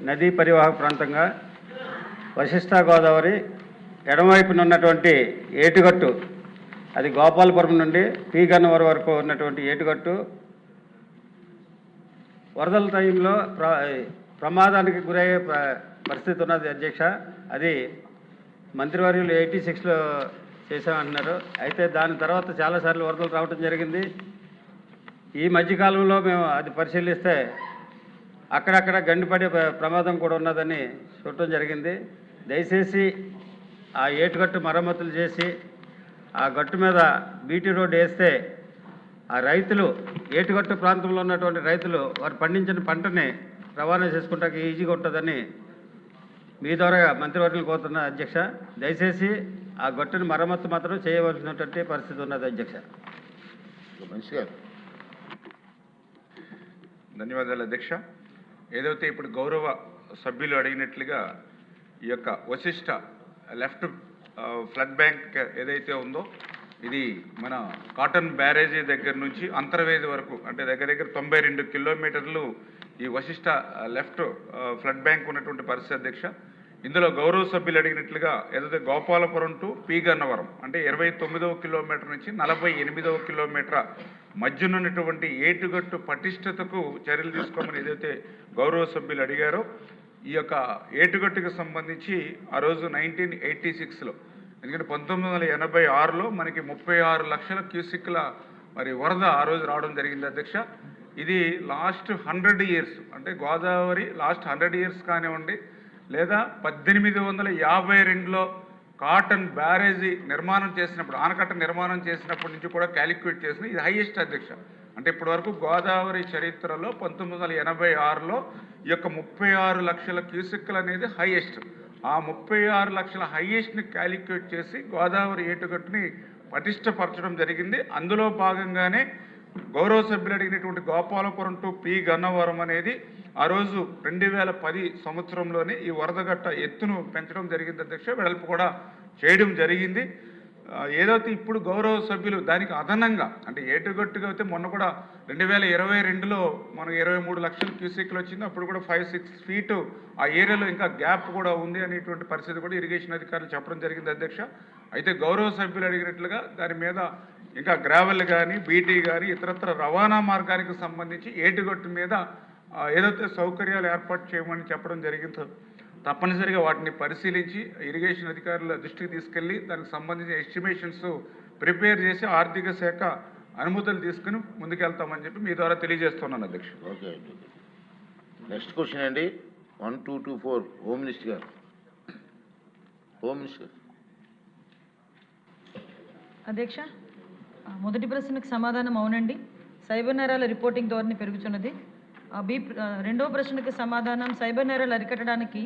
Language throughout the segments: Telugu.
నదీ పరివాహక ప్రాంతంగా వశిష్ఠ గోదావరి ఎడమవైపున ఉన్నటువంటి ఏటుగట్టు, అది గోపాలపురం నుండి పి గన్నవరం వరకు ఉన్నటువంటి ఏటుగట్టు వరదల టైంలో ప్రమాదానికి గురయ్యే పరిస్థితి ఉన్నది అధ్యక్ష. అది మంత్రివర్యులు 86లో చేసామంటున్నారు. అయితే దాని తర్వాత చాలాసార్లు వరదలు రావడం జరిగింది. ఈ మధ్యకాలంలో మేము అది పరిశీలిస్తే అక్కడక్కడ గండిపడే ప్రమాదం కూడా ఉన్నదని చూడటం జరిగింది. దయచేసి ఆ ఏటుగట్టు మరమ్మతులు చేసి ఆ గట్టు మీద బీటీ రోడ్డు వేస్తే ఆ రైతులు, ఏటుగట్టు ప్రాంతంలో ఉన్నటువంటి రైతులు వారు పండించిన పంటని రవాణా చేసుకుంటానికి ఈజీగా ఉంటుందని మీ ద్వారా మంత్రివర్యులు కోరుతున్న అధ్యక్ష. దయచేసి ఆ గట్టుని మరమ్మతు మాత్రం చేయవలసినటువంటి పరిస్థితి ఉన్నది అధ్యక్ష. ధన్యవాదాలు అధ్యక్ష. ఏదైతే ఇప్పుడు గౌరవ సభ్యులు అడిగినట్లుగా ఈ యొక్క వశిష్ఠ లెఫ్ట్ ఫ్లడ్ బ్యాంక్ ఏదైతే ఉందో ఇది మన కాటన్ బ్యారేజీ దగ్గర నుంచి అంతర్వేది వరకు, అంటే దగ్గర దగ్గర 92 కిలోమీటర్లు ఈ వశిష్ఠ లెఫ్ట్ ఫ్లడ్ బ్యాంక్ ఉన్నటువంటి పరిస్థితి అధ్యక్ష. ఇందులో గౌరవ సభ్యులు అడిగినట్లుగా ఏదైతే గోపాలపురం టు పి గన్నవరం అంటే 29వ కిలోమీటర్ నుంచి 48వ కిలోమీటర్ మధ్యనున్నటువంటి ఏటుగట్టు పటిష్టతకు చర్యలు తీసుకోమని ఏదైతే గౌరవ సభ్యులు అడిగారో, ఈ యొక్క ఏటుగట్టుకు సంబంధించి ఆ రోజు 1986లో, ఎందుకంటే 1986లో మనకి 36 లక్షల క్యూసిక్ల మరి వరద ఆ రోజు రావడం జరిగింది అధ్యక్ష. ఇది లాస్ట్ 100 ఇయర్స్, అంటే గోదావరి లాస్ట్ 100 ఇయర్స్ కానివ్వండి, లేదా 1852లో కాటన్ బ్యారేజీ నిర్మాణం చేసినప్పుడు, ఆనకట్ట నిర్మాణం చేసినప్పటి నుంచి కూడా క్యాలిక్యులేట్ చేసిన ఇది హైయెస్ట్ అధ్యక్ష. అంటే ఇప్పటి వరకు గోదావరి చరిత్రలో 1986లో ఈ యొక్క 36 లక్షల క్యూసిక్లు అనేది హైయెస్ట్. ఆ 36 లక్షల హైయెస్ట్ని క్యాలిక్యులేట్ చేసి గోదావరి ఏటుగట్టుని పటిష్టపరచడం జరిగింది. అందులో భాగంగానే గౌరవ సభ్యులు అడిగినటువంటి గోపాలపురం టు పి గన్నవరం అనేది ఆ రోజు 2010 సంవత్సరంలోనే ఈ వరదగట్ట ఎత్తును పెంచడం జరిగింది అధ్యక్ష. వెడల్పు కూడా చేయడం జరిగింది. ఏదైతే ఇప్పుడు గౌరవ సభ్యులు దానికి అదనంగా, అంటే ఏటుగట్టుగా అయితే మొన్న కూడా 2022లో మనకు 23 లక్షల క్యూసెక్లు వచ్చింది. అప్పుడు కూడా 5-6 ఫీటు ఆ ఏరియాలో ఇంకా గ్యాప్ కూడా ఉంది అనేటువంటి పరిస్థితి కూడా ఇరిగేషన్ అధికారులు చెప్పడం జరిగింది అధ్యక్ష. అయితే గౌరవ సభ్యులు అడిగినట్లుగా దాని మీద ఇంకా గ్రావెల్ కానీ, బీటీ కానీ, ఇతరత్ర రవాణా మార్గానికి సంబంధించి ఏటుగట్టు మీద ఏదైతే సౌకర్యాలు ఏర్పాటు చేయమని చెప్పడం జరిగిందో తప్పనిసరిగా వాటిని పరిశీలించి ఇరిగేషన్ అధికారుల దృష్టికి తీసుకెళ్లి దానికి సంబంధించిన ఎస్టిమేషన్స్ ప్రిపేర్ చేసి ఆర్థిక శాఖ అనుమతులు తీసుకుని ముందుకెళ్తామని చెప్పి మీ ద్వారా తెలియజేస్తున్నాను అధ్యక్ష. ఓకే, నెక్స్ట్ క్వశ్చన్ అండి 1224 హోమ్ మినిస్టర్ గారు. Home minister. అధ్యక్ష, మొదటి ప్రశ్నకు సమాధానం అవునండి, సైబర్ నేరాల రిపోర్టింగ్ ధోరణి పెరుగుతున్నది. రెండవ ప్రశ్నకు సమాధానం, సైబర్ నేరాలు అరికట్టడానికి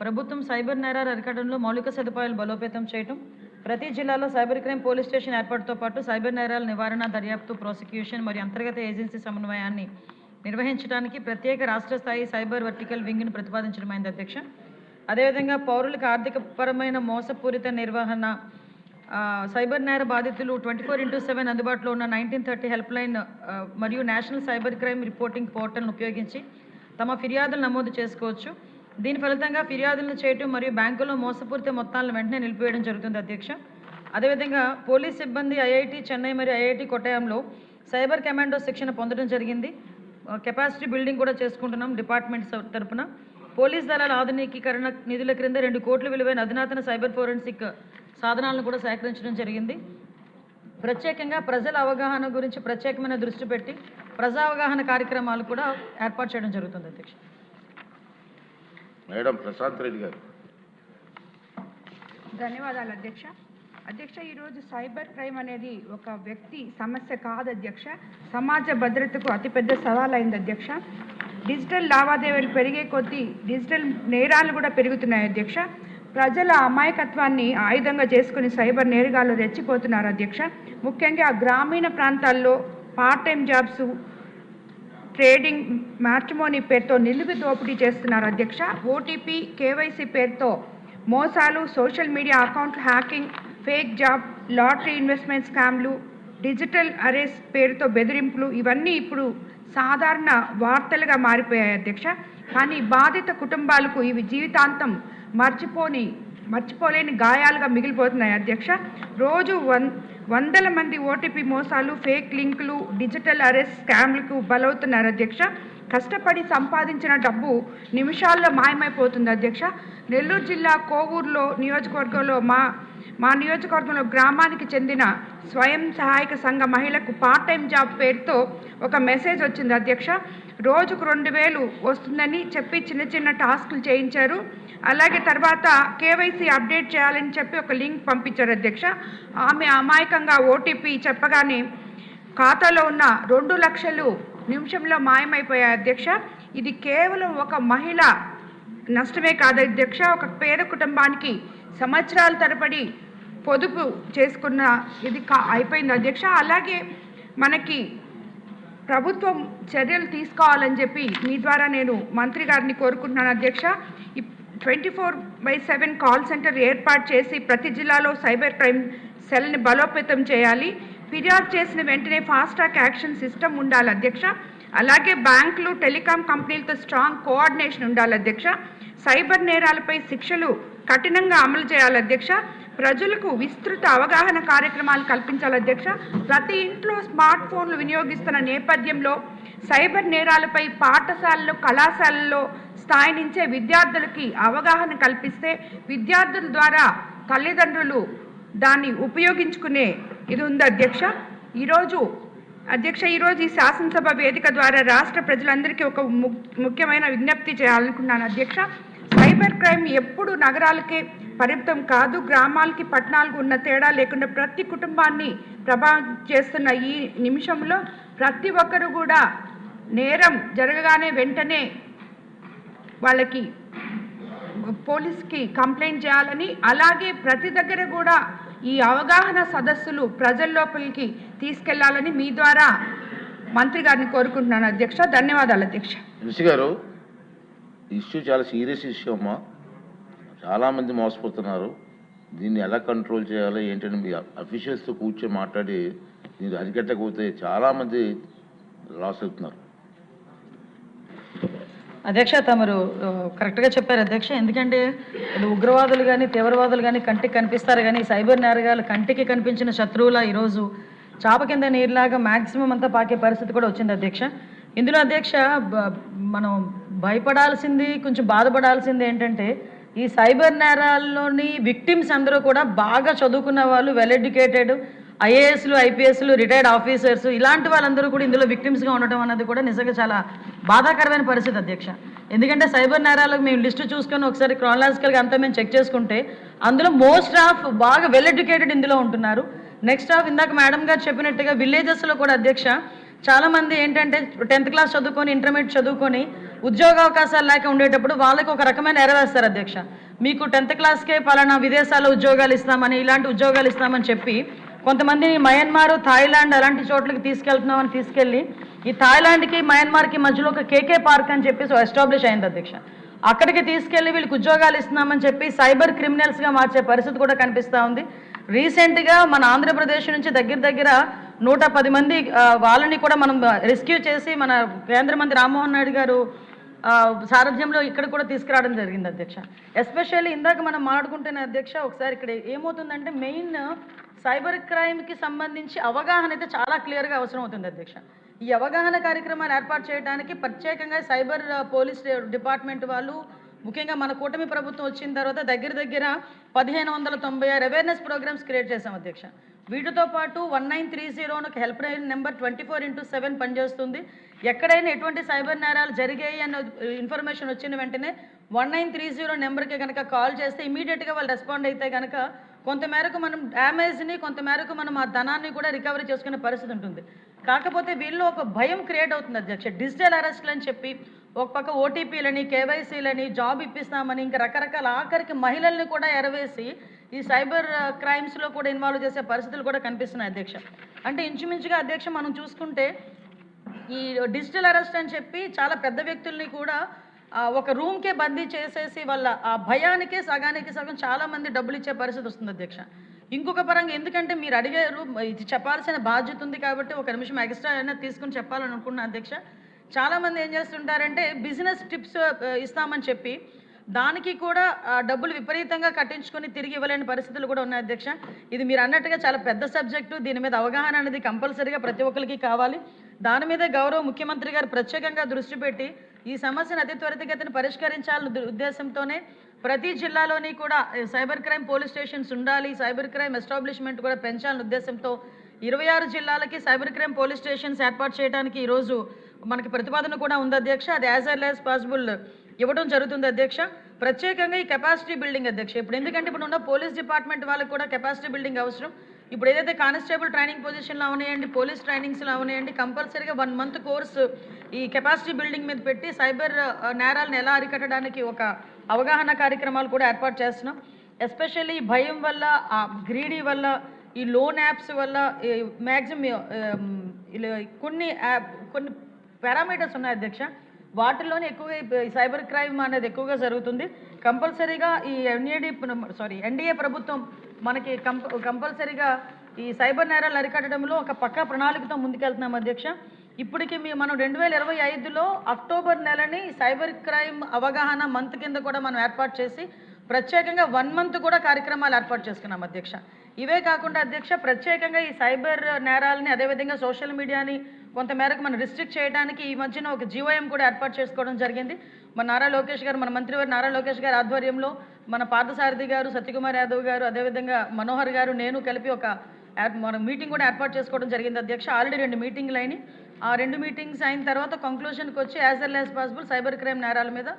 ప్రభుత్వం సైబర్ నేరాలు అరికట్టడంలో మౌలిక సదుపాయాలు బలోపేతం చేయటం, ప్రతి జిల్లాలో సైబర్ క్రైమ్ పోలీస్ స్టేషన్ ఏర్పాటుతో పాటు సైబర్ నేరాల నివారణ, దర్యాప్తు, ప్రాసిక్యూషన్ మరియు అంతర్గత ఏజెన్సీ సమన్వయాన్ని నిర్వహించడానికి ప్రత్యేక రాష్ట్ర స్థాయి సైబర్ వర్టికల్ వింగ్ను ప్రతిపాదించడమైంది అధ్యక్ష. అదేవిధంగా పౌరులకు ఆర్థికపరమైన మోసపూరిత నిర్వహణ, సైబర్ నేర బాధితులు 24/7 అందుబాటులో ఉన్న 1930 హెల్ప్ లైన్ మరియు నేషనల్ సైబర్ క్రైమ్ రిపోర్టింగ్ పోర్టల్ను ఉపయోగించి తమ ఫిర్యాదులు నమోదు చేసుకోవచ్చు. దీని ఫలితంగా ఫిర్యాదులను చేయటం మరియు బ్యాంకుల్లో మోసపూరిత మొత్తాలను వెంటనే నిలిపివేయడం జరుగుతుంది అధ్యక్ష. అదేవిధంగా పోలీస్ సిబ్బంది ఐఐటి చెన్నై మరియు ఐఐటి కొట్టాయంలో సైబర్ కమాండో శిక్షణ పొందడం జరిగింది. కెపాసిటీ బిల్డింగ్ కూడా చేసుకుంటున్నాం డిపార్ట్మెంట్ తరఫున. పోలీస్ దళాల ఆధునికీకరణ నిధుల క్రింద 2 కోట్ల విలువైన అధునాతన సైబర్ ఫోరెన్సిక్ సాధనాలను కూడా సేకరించడం జరిగింది. ప్రత్యేకంగా ప్రజల అవగాహన గురించి ప్రత్యేకమైన దృష్టి పెట్టి ప్రజా అవగాహన కార్యక్రమాలు కూడా ఏర్పాటు చేయడం జరుగుతుంది అధ్యక్ష. మేడం ప్రశాంత్ రెడ్డి గారు. ధన్యవాదాలు అధ్యక్ష. అధ్యక్ష, ఈరోజు సైబర్ క్రైమ్ అనేది ఒక వ్యక్తి సమస్య కాదు అధ్యక్ష, సమాజ భద్రతకు అతిపెద్ద సవాల్ అయింది అధ్యక్ష. డిజిటల్ లావాదేవీలు పెరిగే కొద్దీ డిజిటల్ నేరాలు కూడా పెరుగుతున్నాయి అధ్యక్ష. ప్రజల అమాయకత్వాన్ని ఆయుధంగా చేసుకుని సైబర్ నేరగాళ్ళు రెచ్చిపోతున్నారు అధ్యక్ష. ముఖ్యంగా గ్రామీణ ప్రాంతాల్లో part time jobs, trading, matrimony పేరుతో నిలువు దోపిడీ చేస్తున్నారు అధ్యక్ష. ఓటీపీ, కేవైసీ పేరుతో మోసాలు, social media account hacking, fake job, lottery investment స్కామ్లు, డిజిటల్ అరెస్ట్ పేరుతో బెదిరింపులు, ఇవన్నీ ఇప్పుడు సాధారణ వార్తలుగా మారిపోయాయి అధ్యక్ష. కానీ బాధిత కుటుంబాలకు ఇవి జీవితాంతం మర్చిపోలేని గాయాలుగా మిగిలిపోతున్నాయి అధ్యక్ష. రోజు వందల మంది ఓటీపీ మోసాలు, ఫేక్ లింకులు, డిజిటల్ అరెస్ట్ స్కామ్లకు బలవుతున్నారు అధ్యక్ష. కష్టపడి సంపాదించిన డబ్బు నిమిషాల్లో మాయమైపోతుంది అధ్యక్ష. నెల్లూరు జిల్లా కోవూరులో నియోజకవర్గంలో మా నియోజకవర్గంలో గ్రామానికి చెందిన స్వయం సహాయక సంఘ మహిళకు పార్ట్ టైం జాబ్ పేరుతో ఒక మెసేజ్ వచ్చింది అధ్యక్ష. రోజుకు 2000 వస్తుందని చెప్పి చిన్న చిన్న టాస్కులు చేయించారు. అలాగే తర్వాత కేవైసీ అప్డేట్ చేయాలని చెప్పి ఒక లింక్ పంపించారు అధ్యక్ష. ఆమె అమాయకంగా ఓటీపీ చెప్పగానే ఖాతాలో ఉన్న 2 లక్షలు నిమిషంలో మాయమైపోయాయి అధ్యక్ష. ఇది కేవలం ఒక మహిళ నష్టమే కాదు అధ్యక్ష, ఒక పేద కుటుంబానికి సంవత్సరాల తరబడి పొదుపు చేసుకున్న ఇది అయిపోయింది అధ్యక్ష. అలాగే మనకి ప్రభుత్వం చర్యలు తీసుకోవాలని చెప్పి మీ ద్వారా నేను మంత్రి గారిని కోరుకుంటున్నాను అధ్యక్ష. 24/7 కాల్ సెంటర్ ఏర్పాటు చేసి ప్రతి జిల్లాలో సైబర్ క్రైమ్ సెల్ని బలోపేతం చేయాలి. ఫిర్యాదు చేసిన వెంటనే ఫాస్ట్ ట్రాక్ యాక్షన్ సిస్టమ్ ఉండాలి అధ్యక్ష. అలాగే బ్యాంకులు, టెలికాం కంపెనీలతో స్ట్రాంగ్ కోఆర్డినేషన్ ఉండాలి అధ్యక్ష. సైబర్ నేరాలపై శిక్షలు కఠినంగా అమలు చేయాలి అధ్యక్ష. ప్రజలకు విస్తృత అవగాహన కార్యక్రమాలు కల్పించాలి అధ్యక్ష. ప్రతి ఇంట్లో స్మార్ట్ ఫోన్లు వినియోగిస్తున్న నేపథ్యంలో సైబర్ నేరాలపై పాఠశాలలు, కళాశాలల్లో స్థాయి నుంచే విద్యార్థులకి అవగాహన కల్పిస్తే విద్యార్థుల ద్వారా తల్లిదండ్రులు దాన్ని ఉపయోగించుకునే ఇది ఉంది అధ్యక్ష. ఈరోజు ఈ శాసనసభ వేదిక ద్వారా రాష్ట్ర ప్రజలందరికీ ఒక ముఖ్యమైన విజ్ఞప్తి చేయాలనుకున్నాను అధ్యక్ష. సైబర్ క్రైమ్ ఎప్పుడు నగరాలకే పరిమితం కాదు, గ్రామాలకి పట్టణాలకు ఉన్న తేడా లేకుండా ప్రతి కుటుంబాన్ని ప్రభావితం చేస్తున్న ఈ నిమిషంలో ప్రతి ఒక్కరు కూడా నేరం జరగగానే వెంటనే వాళ్ళకి పోలీస్కి కంప్లైంట్ చేయాలని, అలాగే ప్రతి దగ్గర కూడా ఈ అవగాహన సదస్సులు ప్రజల లోపలికి తీసుకెళ్లాలని మీ ద్వారా మంత్రి గారిని కోరుకుంటున్నాను అధ్యక్ష. ధన్యవాదాలు అధ్యక్ష. మినిస్టర్ గారు, ఇష్యూ చాలా సీరియస్ ఇష్యూ అమ్మా. చాలామంది మోసపోతున్నారు. దీన్ని ఎలా కంట్రోల్ చేయాలో ఏంటని మీ అఫీషియల్స్తో కూర్చొని మాట్లాడి మీరు అరికట్టకపోతే చాలామంది లాస్ అవుతున్నారు. అధ్యక్ష, తమరు కరెక్ట్గా చెప్పారు అధ్యక్ష. ఎందుకంటే ఉగ్రవాదులు కానీ తీవ్రవాదులు కానీ కంటికి కనిపిస్తారు, కానీ సైబర్ నేరగాలు కంటికి కనిపించిన శత్రువుల ఈరోజు చాప కింద నీరులాగా మ్యాక్సిమం అంతా పాకే పరిస్థితి కూడా వచ్చింది అధ్యక్ష. ఇందులో అధ్యక్ష మనం భయపడాల్సింది, కొంచెం బాధపడాల్సింది ఏంటంటే ఈ సైబర్ నేరాల్లోని విక్టిమ్స్ అందరూ కూడా బాగా చదువుకున్న వాళ్ళు, వెల్ ఎడ్యుకేటెడ్, ఐఏఎస్లు, ఐపీఎస్లు, రిటైర్డ్ ఆఫీసర్స్, ఇలాంటి వాళ్ళందరూ కూడా ఇందులో విక్టిమ్స్గా ఉండటం అన్నది కూడా నిజంగా చాలా బాధాకరమైన పరిస్థితి అధ్యక్ష. ఎందుకంటే సైబర్ నేరాలకు మేము లిస్టు చూసుకొని ఒకసారి క్రానలాజికల్గా అంతా మేము చెక్ చేసుకుంటే అందులో మోస్ట్ ఆఫ్ బాగా వెల్ ఎడ్యుకేటెడ్ ఇందులో ఉంటున్నారు. నెక్స్ట్ ఆఫ్ ఇందాక మేడం గారు చెప్పినట్టుగా విలేజెస్లో కూడా అధ్యక్ష చాలామంది ఏంటంటే 10th క్లాస్ చదువుకొని, ఇంటర్మీడియట్ చదువుకొని ఉద్యోగ అవకాశాలు లేక ఉండేటప్పుడు వాళ్ళకి ఒక రకమైన ఎరవేస్తారు అధ్యక్ష. మీకు 10th క్లాస్కే పలానా విదేశాల్లో ఉద్యోగాలు ఇస్తామని, ఇలాంటి ఉద్యోగాలు ఇస్తామని చెప్పి కొంతమంది మయన్మార్, థాయిలాండ్ అలాంటి చోట్లకి తీసుకెళ్తున్నామని తీసుకెళ్ళి ఈ థాయిలాండ్కి మయన్మార్కి మధ్యలో ఒక కేకే పార్క్ అని చెప్పేసి ఎస్టాబ్లిష్ అయింది అధ్యక్ష. అక్కడికి తీసుకెళ్ళి వీళ్ళకి ఉద్యోగాలు ఇస్తున్నామని చెప్పి సైబర్ క్రిమినల్స్గా మార్చే పరిస్థితి కూడా కనిపిస్తూ ఉంది. రీసెంట్గా మన ఆంధ్రప్రదేశ్ నుంచి దగ్గర 110 మంది వాళ్ళని కూడా మనం రెస్క్యూ చేసి మన కేంద్ర మంత్రి రామ్మోహన్ నాయుడు గారు సారథ్యంలో ఇక్కడ కూడా తీసుకురావడం జరిగింది అధ్యక్ష. ఎస్పెషల్లీ ఇందాక మనం మాట్లాడుకుంటున్న అధ్యక్ష ఒకసారి ఇక్కడ ఏమవుతుందంటే మెయిన్ సైబర్ క్రైమ్కి సంబంధించి అవగాహన అయితే చాలా క్లియర్గా అవసరం అవుతుంది అధ్యక్ష. ఈ అవగాహన కార్యక్రమాలు ఏర్పాటు చేయడానికి ప్రత్యేకంగా సైబర్ పోలీస్ డిపార్ట్మెంట్ వాళ్ళు, ముఖ్యంగా మన కూటమి ప్రభుత్వం వచ్చిన తర్వాత దగ్గర 1596 అవేర్నెస్ ప్రోగ్రామ్స్ క్రియేట్ చేశాం అధ్యక్ష. వీటితో పాటు 1930 ఒక హెల్ప్ లైన్ నెంబర్ 24/7 పనిచేస్తుంది. ఎక్కడైనా ఎటువంటి సైబర్ నేరాలు జరిగాయి అన్న ఇన్ఫర్మేషన్ వచ్చిన వెంటనే 1930 నెంబర్కి కనుక కాల్ చేస్తే ఇమీడియట్గా వాళ్ళు రెస్పాండ్ అయితే కనుక కొంతమేరకు మనం డ్యామేజ్ని, కొంతమేరకు మనం ఆ ధనాన్ని కూడా రికవరీ చేసుకునే పరిస్థితి ఉంటుంది. కాకపోతే వీళ్ళు ఒక భయం క్రియేట్ అవుతుంది అధ్యక్ష. డిజిటల్ అరెస్ట్లు అని చెప్పి ఒక పక్క ఓటీపీలని, కేవైసీలని, జాబ్ ఇప్పిస్తామని, ఇంకా రకరకాల ఆఖరికి మహిళల్ని కూడా ఎరవేసి ఈ సైబర్ క్రైమ్స్లో కూడా ఇన్వాల్వ్ చేసే పరిస్థితులు కూడా కనిపిస్తున్నాయి అధ్యక్ష. అంటే ఇంచుమించుగా అధ్యక్ష మనం చూసుకుంటే ఈ డిజిటల్ అరెస్ట్ అని చెప్పి చాలా పెద్ద వ్యక్తుల్ని కూడా ఒక రూమ్కే బందీ చేసేసి వాళ్ళ ఆ భయానికే సగానికి సగం చాలామంది డబ్బులు ఇచ్చే పరిస్థితి వస్తుంది అధ్యక్ష. ఇంకొక పరంగా ఎందుకంటే మీరు అడిగారు, ఇది చెప్పాల్సిన బాధ్యత ఉంది కాబట్టి ఒక నిమిషం ఎక్స్ట్రా అయినా తీసుకుని చెప్పాలని అనుకున్నా అధ్యక్ష. చాలామంది ఏం చేస్తుంటారంటే బిజినెస్ టిప్స్ ఇస్తామని చెప్పి దానికి కూడా డబ్బులు విపరీతంగా కట్టించుకొని తిరిగి ఇవ్వలేని పరిస్థితులు కూడా ఉన్నాయి అధ్యక్ష. ఇది మీరు అన్నట్టుగా చాలా పెద్ద సబ్జెక్టు. దీని మీద అవగాహన అనేది కంపల్సరీగా ప్రతి ఒక్కరికి కావాలి. దాని మీద గౌరవ ముఖ్యమంత్రి గారు ప్రత్యేకంగా దృష్టి పెట్టి ఈ సమస్యను అతి త్వరితగతిన పరిష్కరించాలనే ఉద్దేశంతోనే ప్రతి జిల్లాలోని కూడా సైబర్ క్రైమ్ పోలీస్ స్టేషన్స్ ఉండాలి, సైబర్ క్రైమ్ ఎస్టాబ్లిష్మెంట్ కూడా పెంచాలనే ఉద్దేశంతో 26 జిల్లాలకి సైబర్ క్రైమ్ పోలీస్ స్టేషన్స్ ఏర్పాటు చేయడానికి ఈరోజు మనకి ప్రతిపాదన కూడా ఉంది అధ్యక్ష. అది యాజ్ ఎర్లీ యాజ్ పాసిబుల్ ఇవ్వడం జరుగుతుంది అధ్యక్ష. ప్రత్యేకంగా ఈ కెపాసిటీ బిల్డింగ్ అధ్యక్ష. ఇప్పుడు ఎందుకంటే ఇప్పుడు ఉన్న పోలీస్ డిపార్ట్మెంట్ వాళ్ళకి కూడా కెపాసిటీ బిల్డింగ్ అవసరం. ఇప్పుడు ఏదైతే కానిస్టేబుల్ ట్రైనింగ్ పొజిషన్లో అవనాయండి, పోలీస్ ట్రైనింగ్స్లో అవనాయండి, కంపల్సరీగా 1 మంత్ కోర్సు ఈ కెపాసిటీ బిల్డింగ్ మీద పెట్టి సైబర్ నేరాలను ఎలా అరికట్టడానికి ఒక అవగాహన కార్యక్రమాలు కూడా ఏర్పాటు చేస్తున్నాం. ఎస్పెషల్లీ భయం వల్ల, గ్రీడీ వల్ల, ఈ లోన్ యాప్స్ వల్ల మ్యాక్సిమం కొన్ని పారామీటర్స్ ఉన్నాయి అధ్యక్ష. వాటిల్లోనే ఎక్కువగా ఈ సైబర్ క్రైమ్ అనేది ఎక్కువగా జరుగుతుంది. కంపల్సరీగా ఈ ఎన్డీఏ ప్రభుత్వం మనకి కంపల్సరీగా ఈ సైబర్ నేరాలు అరికట్టడంలో ఒక పక్కా ప్రణాళికతో ముందుకెళ్తున్నాం అధ్యక్ష. ఇప్పటికి మనం 2025లో అక్టోబర్ నెలని సైబర్ క్రైమ్ అవగాహన మంత్ కింద కూడా మనం ఏర్పాటు చేసి ప్రత్యేకంగా 1 మంత్ కూడా కార్యక్రమాలు ఏర్పాటు చేసుకున్నాం అధ్యక్ష. ఇవే కాకుండా అధ్యక్ష ప్రత్యేకంగా ఈ సైబర్ నేరాలని అదేవిధంగా సోషల్ మీడియాని కొంతమేరకు మనం రిస్ట్రిక్ట్ చేయడానికి ఈ మధ్యన ఒక జీవోఎం కూడా ఏర్పాటు చేసుకోవడం జరిగింది. మన నారా లోకేష్ గారు, మన మంత్రివారి నారా లోకేష్ గారి ఆధ్వర్యంలో మన పార్థసారథి గారు, సత్యకుమార్ యాదవ్ గారు, అదేవిధంగా మనోహర్ గారు, నేను కలిపి మన మీటింగ్ కూడా ఏర్పాటు చేసుకోవడం జరిగింది అధ్యక్ష. ఆల్రెడీ 2 మీటింగ్లు అయినాయి. ఆ 2 మీటింగ్స్ అయిన తర్వాత కంక్లూషన్కి వచ్చి as early as possible cyber crime నేరాల మీద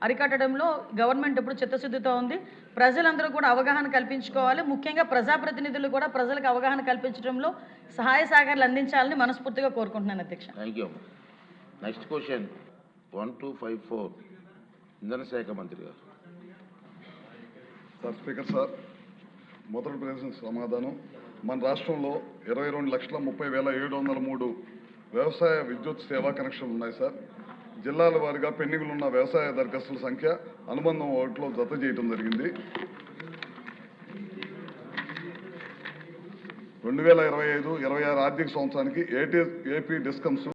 అరికట్టడంలో గవర్నమెంట్ ఇప్పుడు చిత్తశుద్ధితో ఉంది. ప్రజలందరూ కూడా అవగాహన కల్పించుకోవాలి. ముఖ్యంగా ప్రజాప్రతినిధులు కూడా ప్రజలకు అవగాహన కల్పించడంలో సహాయ సహకారాలు అందించాలని మనస్ఫూర్తిగా కోరుకుంటున్నాను అధ్యక్ష. Thank you. నెక్స్ట్ క్వశ్చన్ 1254 ఇంధన శాఖ మంత్రి గారు. సార్ స్పీకర్ సార్, మొదటి ప్రశ్న సమాధానం. మన రాష్ట్రంలో 22,30,703 వ్యవసాయ విద్యుత్ సేవా కనెక్షన్లు ఉన్నాయి సార్. జిల్లాల వారీగా పెండింగ్లు ఉన్న వ్యవసాయ దరఖాస్తుల సంఖ్య అనుబంధం 1లో జత చేయడం జరిగింది. 2025-26 ఆర్థిక సంవత్సరానికి ఏపీ డిస్కమ్స్